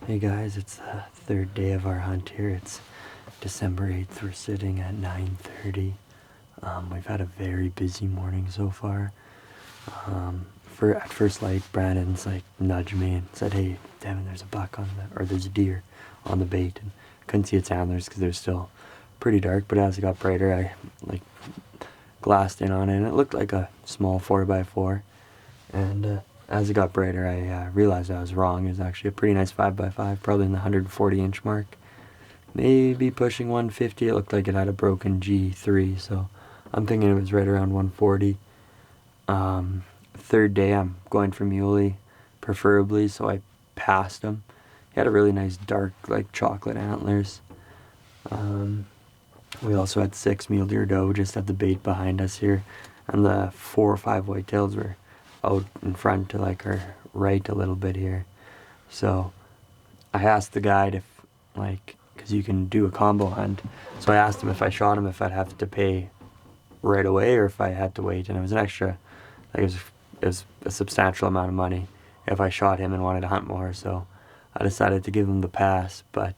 Hey guys, it's the third day of our hunt here. It's December 8th. We're sitting at 9:30. We've had a very busy morning so far. At first light, Brandon's like nudged me and said, "Hey, Devin, there's a buck there's a deer on the bait." And couldn't see its antlers because they're still pretty dark. But as it got brighter, I glassed in on it, and it looked like a small 4x4. And as it got brighter, I realized I was wrong. It was actually a pretty nice 5x5, probably in the 140-inch mark. Maybe pushing 150. It looked like it had a broken G3, so I'm thinking it was right around 140. Third day, I'm going for muley, preferably, so I passed him. He had a really nice dark, chocolate antlers. We also had 6 mule deer doe just at the bait behind us here, and the 4 or 5 whitetails were out in front to our right a little bit here. So I asked the guide if because you can do a combo hunt, so I asked him if I shot him if I'd have to pay right away or if I had to wait, and it was an extra, it was a substantial amount of money if I shot him and wanted to hunt more. So I decided to give him the pass, but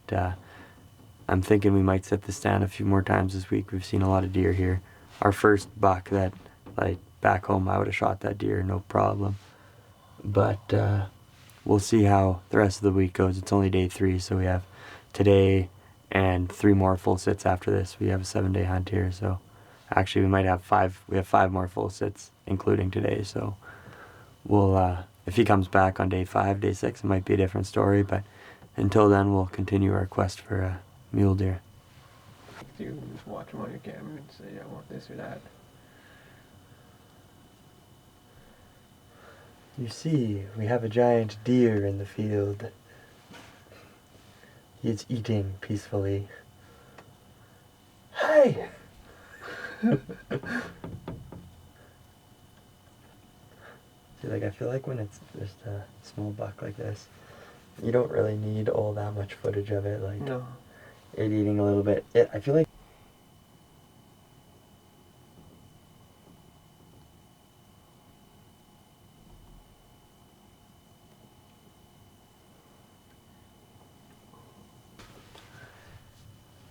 I'm thinking we might set the stand a few more times this week. We've seen a lot of deer here. Our first buck that back home, I would have shot that deer no problem. But we'll see how the rest of the week goes. It's only day 3, so we have today and 3 more full sits after this. We have a 7-day hunt here, so actually we might have 5. We have 5 more full sits, including today. So we'll, if he comes back on day 5, day 6, it might be a different story. But until then, we'll continue our quest for a mule deer. You just watch them on your camera and say, I want this or that. You see, we have a giant deer in the field. He is eating peacefully. Hi! See, I feel like when it's just a small buck like this, you don't really need all that much footage of it. No. It eating a little bit. I feel like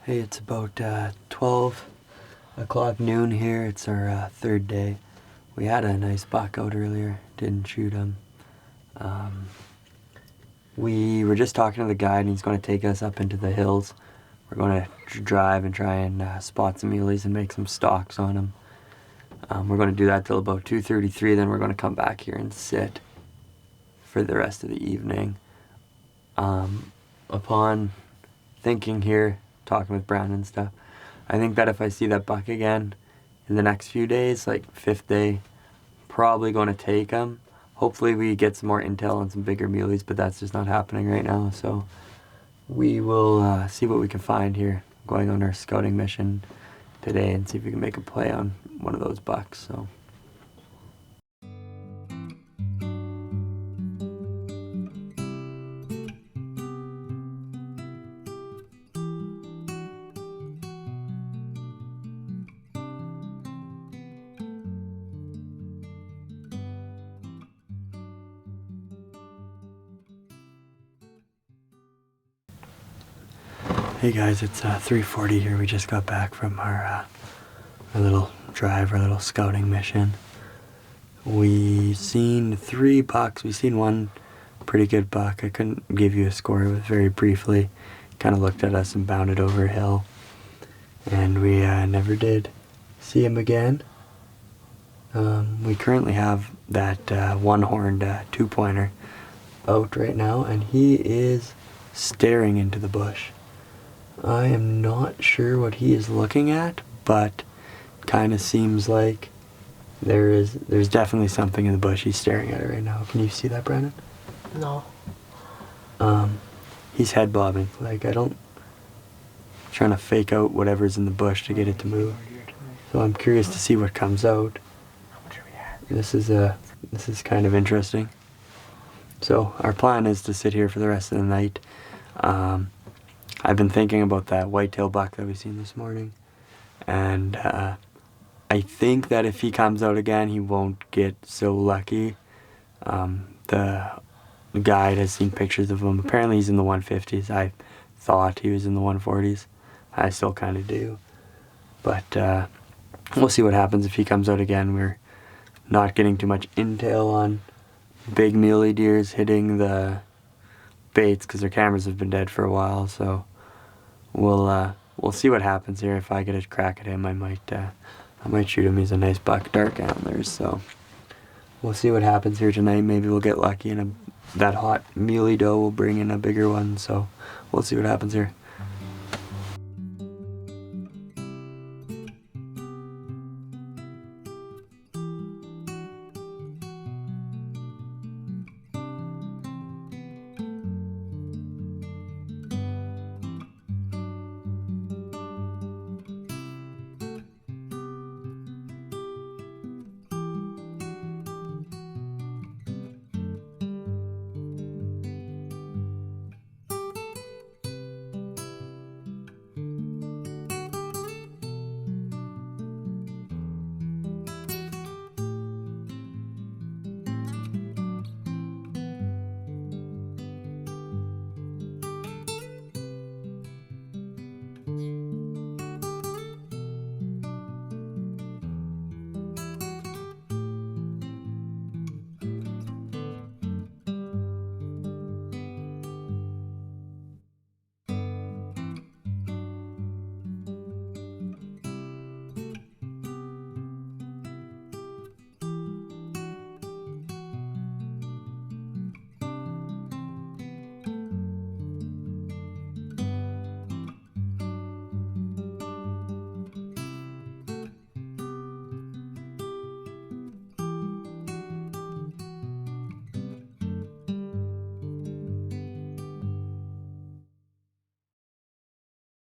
Hey, it's about 12 o'clock noon here. It's our third day. We had a nice buck out earlier. Didn't shoot him. We were just talking to the guide, and he's going to take us up into the hills. We're going to drive and try and spot some muleys and make some stalks on them. We're going to do that till about 2:33. Then we're going to come back here and sit for the rest of the evening. Upon thinking here, talking with Brandon and stuff, I think that if I see that buck again in the next few days, 5th day, probably going to take him. Hopefully we get some more intel on some bigger muleys, but that's just not happening right now. So we will see what we can find here, going on our scouting mission today, and see if we can make a play on one of those bucks. So. Hey guys, it's 3:40 here. We just got back from our little drive, our little scouting mission. We seen 3 bucks. We seen one pretty good buck. I couldn't give you a score. It was very briefly. Kind of looked at us and bounded over a hill. And we never did see him again. We currently have that one-horned 2-pointer out right now, and he is staring into the bush. I am not sure what he is looking at, but kind of seems like there's definitely something in the bush. He's staring at it right now. Can you see that, Brandon? No. He's head bobbing. Trying to fake out whatever's in the bush to get it to move. So I'm curious to see what comes out. This is kind of interesting. So our plan is to sit here for the rest of the night. I've been thinking about that whitetail buck that we seen this morning, and I think that if he comes out again, he won't get so lucky. The guide has seen pictures of him. Apparently he's in the 150s. I thought he was in the 140s. I still kind of do. But we'll see what happens if he comes out again. We're not getting too much intel on big muley deers hitting the baits because their cameras have been dead for a while. So we'll see what happens here. If I get a crack at him, I might shoot him. He's a nice buck, dark antlers. So we'll see what happens here tonight. Maybe we'll get lucky and that hot muley doe will bring in a bigger one. So we'll see what happens here.